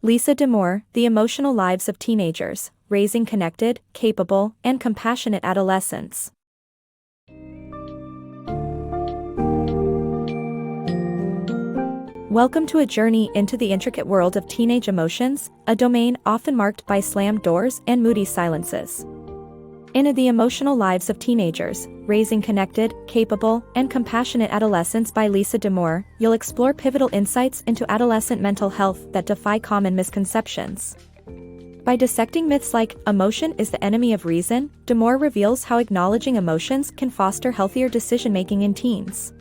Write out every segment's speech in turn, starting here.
Lisa Damour, The Emotional Lives of Teenagers, Raising Connected, Capable, and Compassionate Adolescents. Welcome to a journey into the intricate world of teenage emotions, a domain often marked by slammed doors and moody silences. In The Emotional Lives of Teenagers, Raising Connected, Capable, and Compassionate Adolescents by Lisa Damour, you'll explore pivotal insights into adolescent mental health that defy common misconceptions. By dissecting myths like emotion is the enemy of reason, Damour reveals how acknowledging emotions can foster healthier decision-making in teens.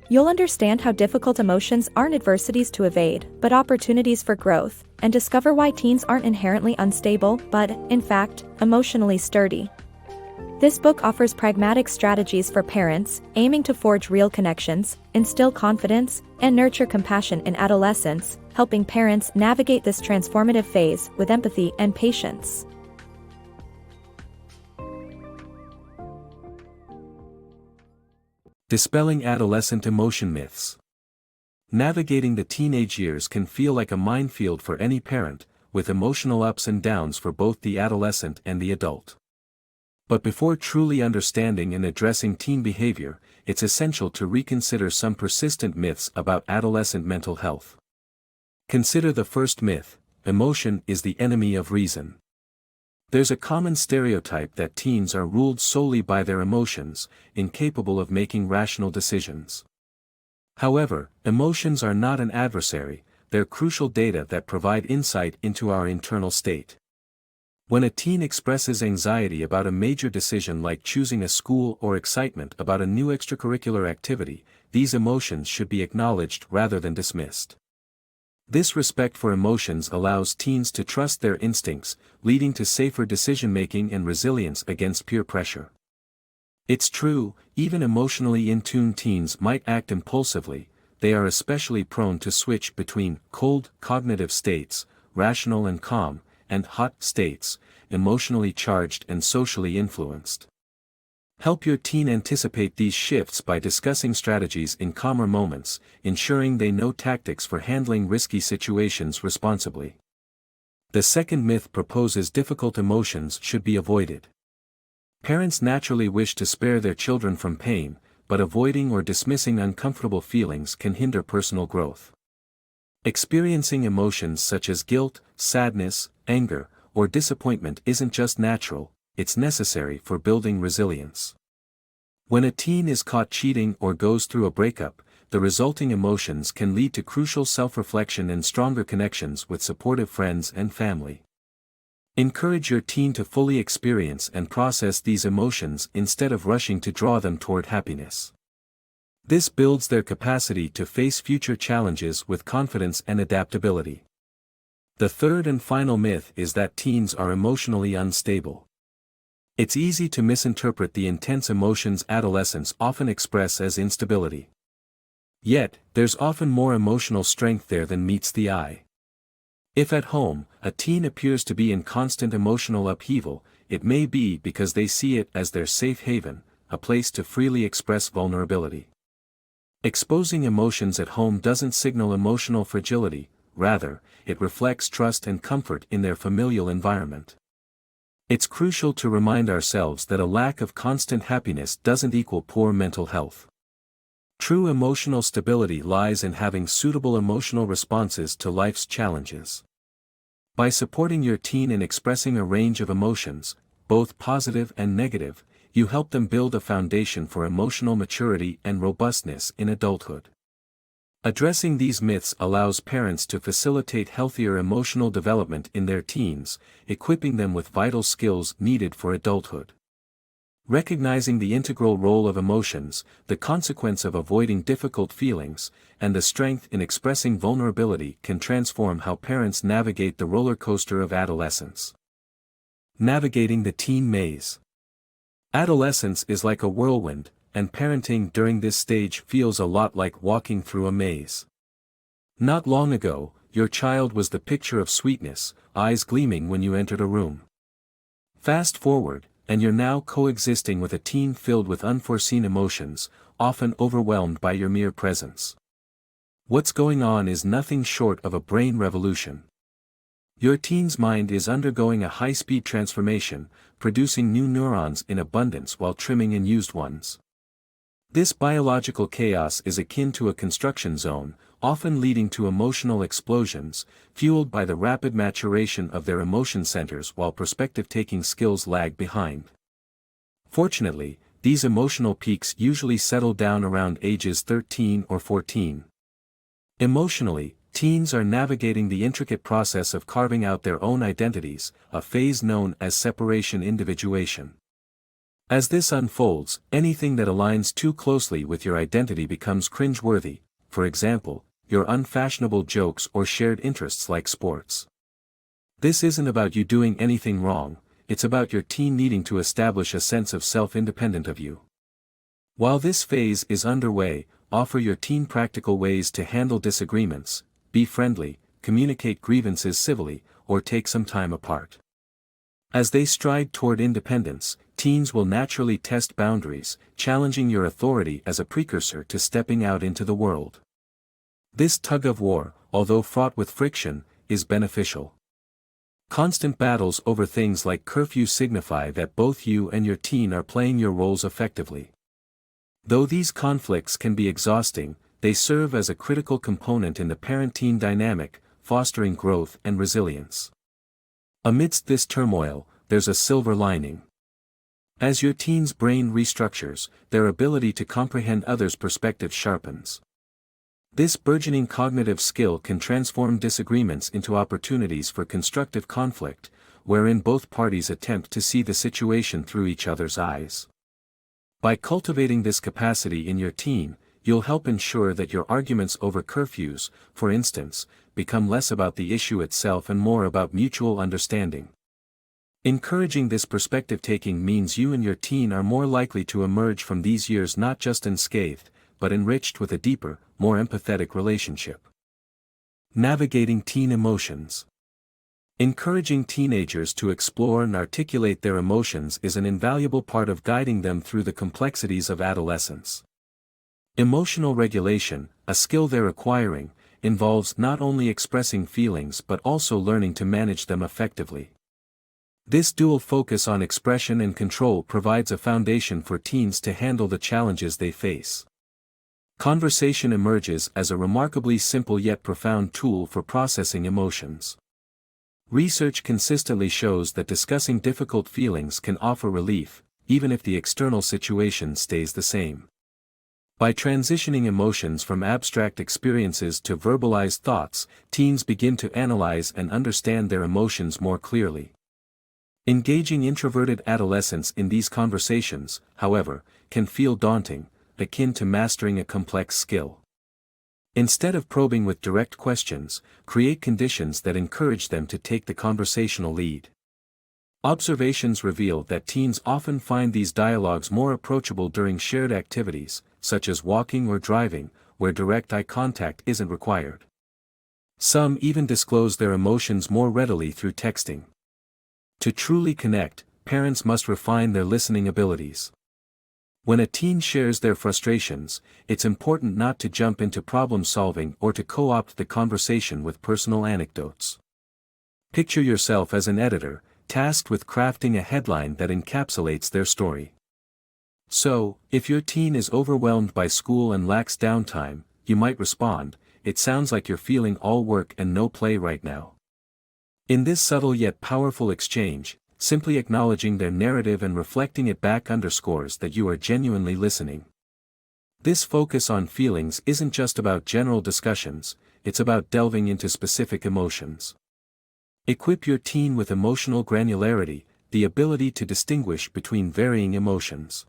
You'll understand how difficult emotions aren't adversities to evade, but opportunities for growth, and discover why teens aren't inherently unstable, but, in fact, emotionally sturdy. This book offers pragmatic strategies for parents, aiming to forge real connections, instill confidence, and nurture compassion in adolescence, helping parents navigate this transformative phase with empathy and patience. Dispelling adolescent emotion myths. Navigating the teenage years can feel like a minefield for any parent, with emotional ups and downs for both the adolescent and the adult. But before truly understanding and addressing teen behavior, it's essential to reconsider some persistent myths about adolescent mental health. Consider the first myth: emotion is the enemy of reason. There's a common stereotype that teens are ruled solely by their emotions, incapable of making rational decisions. However, emotions are not an adversary, they're crucial data that provide insight into our internal state. When a teen expresses anxiety about a major decision like choosing a school or excitement about a new extracurricular activity, these emotions should be acknowledged rather than dismissed. This respect for emotions allows teens to trust their instincts, leading to safer decision-making and resilience against peer pressure. It's true, even emotionally in tune teens might act impulsively, they are especially prone to switch between cold, cognitive states, rational and calm, and hot states, emotionally charged and socially influenced. Help your teen anticipate these shifts by discussing strategies in calmer moments, ensuring they know tactics for handling risky situations responsibly. The second myth proposes difficult emotions should be avoided. Parents naturally wish to spare their children from pain, but avoiding or dismissing uncomfortable feelings can hinder personal growth. Experiencing emotions such as guilt, sadness, anger, or disappointment isn't just natural, it's necessary for building resilience. When a teen is caught cheating or goes through a breakup, the resulting emotions can lead to crucial self-reflection and stronger connections with supportive friends and family. Encourage your teen to fully experience and process these emotions instead of rushing to draw them toward happiness. This builds their capacity to face future challenges with confidence and adaptability. The third and final myth is that teens are emotionally unstable. It's easy to misinterpret the intense emotions adolescents often express as instability. Yet, there's often more emotional strength there than meets the eye. If at home, a teen appears to be in constant emotional upheaval, it may be because they see it as their safe haven, a place to freely express vulnerability. Exposing emotions at home doesn't signal emotional fragility, rather, it reflects trust and comfort in their familial environment. It's crucial to remind ourselves that a lack of constant happiness doesn't equal poor mental health. True emotional stability lies in having suitable emotional responses to life's challenges. By supporting your teen in expressing a range of emotions, both positive and negative, you help them build a foundation for emotional maturity and robustness in adulthood. Addressing these myths allows parents to facilitate healthier emotional development in their teens, equipping them with vital skills needed for adulthood. Recognizing the integral role of emotions, the consequence of avoiding difficult feelings, and the strength in expressing vulnerability can transform how parents navigate the roller coaster of adolescence. Navigating the teen maze. Adolescence is like a whirlwind, and parenting during this stage feels a lot like walking through a maze. Not long ago, your child was the picture of sweetness, eyes gleaming when you entered a room. Fast forward, and you're now coexisting with a teen filled with unforeseen emotions, often overwhelmed by your mere presence. What's going on is nothing short of a brain revolution. Your teen's mind is undergoing a high-speed transformation, producing new neurons in abundance while trimming unused ones. This biological chaos is akin to a construction zone, often leading to emotional explosions, fueled by the rapid maturation of their emotion centers while perspective-taking skills lag behind. Fortunately, these emotional peaks usually settle down around ages 13 or 14. Emotionally, teens are navigating the intricate process of carving out their own identities, a phase known as separation individuation. As this unfolds, anything that aligns too closely with your identity becomes cringeworthy, for example, your unfashionable jokes or shared interests like sports. This isn't about you doing anything wrong, it's about your teen needing to establish a sense of self independent of you. While this phase is underway, offer your teen practical ways to handle disagreements, be friendly, communicate grievances civilly, or take some time apart. As they stride toward independence, teens will naturally test boundaries, challenging your authority as a precursor to stepping out into the world. This tug-of-war, although fraught with friction, is beneficial. Constant battles over things like curfew signify that both you and your teen are playing your roles effectively. Though these conflicts can be exhausting, they serve as a critical component in the parent-teen dynamic, fostering growth and resilience. Amidst this turmoil, there's a silver lining. As your teen's brain restructures, their ability to comprehend others' perspectives sharpens. This burgeoning cognitive skill can transform disagreements into opportunities for constructive conflict, wherein both parties attempt to see the situation through each other's eyes. By cultivating this capacity in your teen, you'll help ensure that your arguments over curfews, for instance, become less about the issue itself and more about mutual understanding. Encouraging this perspective-taking means you and your teen are more likely to emerge from these years not just unscathed, but enriched with a deeper, more empathetic relationship. Navigating teen emotions. Encouraging teenagers to explore and articulate their emotions is an invaluable part of guiding them through the complexities of adolescence. Emotional regulation, a skill they're acquiring, involves not only expressing feelings but also learning to manage them effectively. This dual focus on expression and control provides a foundation for teens to handle the challenges they face. Conversation emerges as a remarkably simple yet profound tool for processing emotions. Research consistently shows that discussing difficult feelings can offer relief, even if the external situation stays the same. By transitioning emotions from abstract experiences to verbalized thoughts, teens begin to analyze and understand their emotions more clearly. Engaging introverted adolescents in these conversations, however, can feel daunting, akin to mastering a complex skill. Instead of probing with direct questions, create conditions that encourage them to take the conversational lead. Observations reveal that teens often find these dialogues more approachable during shared activities, such as walking or driving, where direct eye contact isn't required. Some even disclose their emotions more readily through texting. To truly connect, parents must refine their listening abilities. When a teen shares their frustrations, it's important not to jump into problem solving or to co-opt the conversation with personal anecdotes. Picture yourself as an editor, tasked with crafting a headline that encapsulates their story. So, if your teen is overwhelmed by school and lacks downtime, you might respond, "It sounds like you're feeling all work and no play right now." In this subtle yet powerful exchange, simply acknowledging their narrative and reflecting it back underscores that you are genuinely listening. This focus on feelings isn't just about general discussions, it's about delving into specific emotions. Equip your teen with emotional granularity, the ability to distinguish between varying emotions.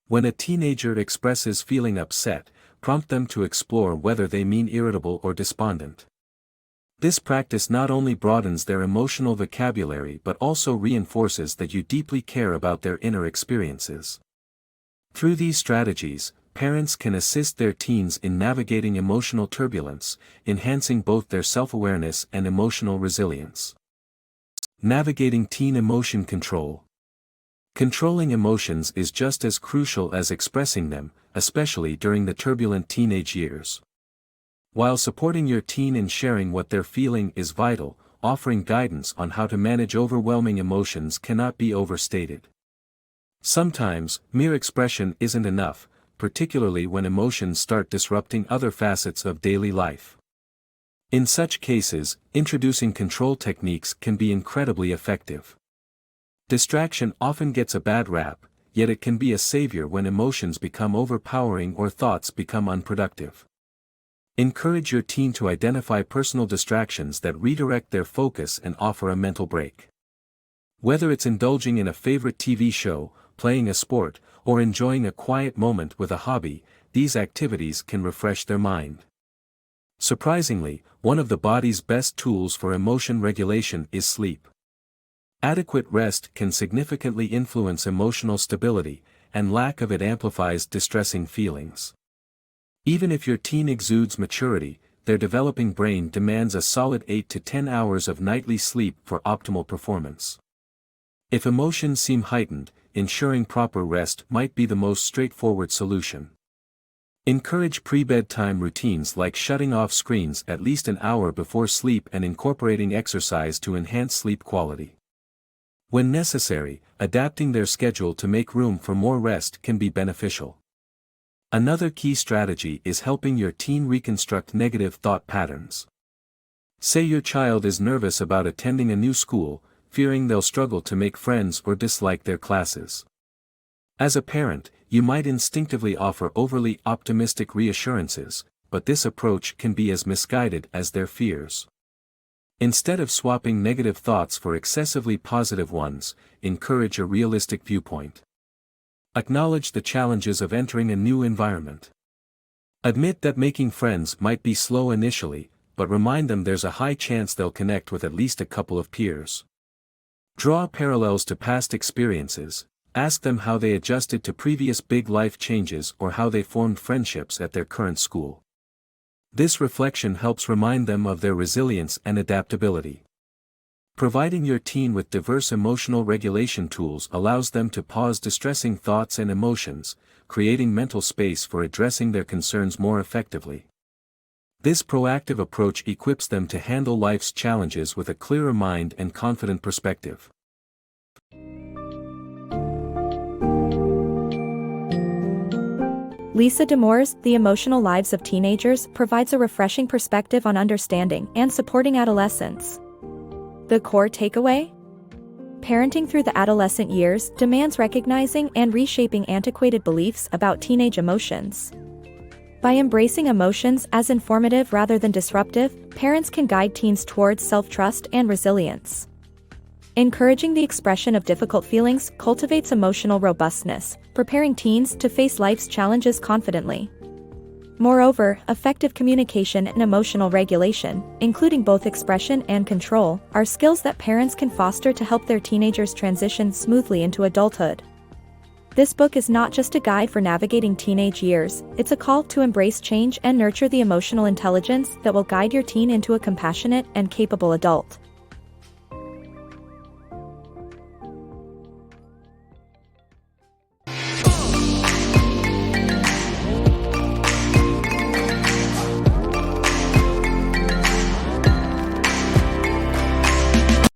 When a teenager expresses feeling upset, prompt them to explore whether they mean irritable or despondent. This practice not only broadens their emotional vocabulary but also reinforces that you deeply care about their inner experiences. Through these strategies, parents can assist their teens in navigating emotional turbulence, enhancing both their self-awareness and emotional resilience. Navigating teen emotion control. Controlling emotions is just as crucial as expressing them, especially during the turbulent teenage years. While supporting your teen in sharing what they're feeling is vital, offering guidance on how to manage overwhelming emotions cannot be overstated. Sometimes, mere expression isn't enough, particularly when emotions start disrupting other facets of daily life. In such cases, introducing control techniques can be incredibly effective. Distraction often gets a bad rap, yet it can be a savior when emotions become overpowering or thoughts become unproductive. Encourage your teen to identify personal distractions that redirect their focus and offer a mental break. Whether it's indulging in a favorite TV show, playing a sport, or enjoying a quiet moment with a hobby, these activities can refresh their mind. Surprisingly, one of the body's best tools for emotion regulation is sleep. Adequate rest can significantly influence emotional stability, and lack of it amplifies distressing feelings. Even if your teen exudes maturity, their developing brain demands a solid 8 to 10 hours of nightly sleep for optimal performance. If emotions seem heightened, ensuring proper rest might be the most straightforward solution. Encourage pre-bedtime routines like shutting off screens at least an hour before sleep and incorporating exercise to enhance sleep quality. When necessary, adapting their schedule to make room for more rest can be beneficial. Another key strategy is helping your teen reconstruct negative thought patterns. Say your child is nervous about attending a new school, fearing they'll struggle to make friends or dislike their classes. As a parent, you might instinctively offer overly optimistic reassurances, but this approach can be as misguided as their fears. Instead of swapping negative thoughts for excessively positive ones, encourage a realistic viewpoint. Acknowledge the challenges of entering a new environment. Admit that making friends might be slow initially, but remind them there's a high chance they'll connect with at least a couple of peers. Draw parallels to past experiences, ask them how they adjusted to previous big life changes or how they formed friendships at their current school. This reflection helps remind them of their resilience and adaptability. Providing your teen with diverse emotional regulation tools allows them to pause distressing thoughts and emotions, creating mental space for addressing their concerns more effectively. This proactive approach equips them to handle life's challenges with a clearer mind and confident perspective. Lisa Damour's The Emotional Lives of Teenagers provides a refreshing perspective on understanding and supporting adolescents. The core takeaway? Parenting through the adolescent years demands recognizing and reshaping antiquated beliefs about teenage emotions. By embracing emotions as informative rather than disruptive, parents can guide teens towards self-trust and resilience. Encouraging the expression of difficult feelings cultivates emotional robustness, preparing teens to face life's challenges confidently. Moreover, effective communication and emotional regulation, including both expression and control, are skills that parents can foster to help their teenagers transition smoothly into adulthood. This book is not just a guide for navigating teenage years, it's a call to embrace change and nurture the emotional intelligence that will guide your teen into a compassionate and capable adult.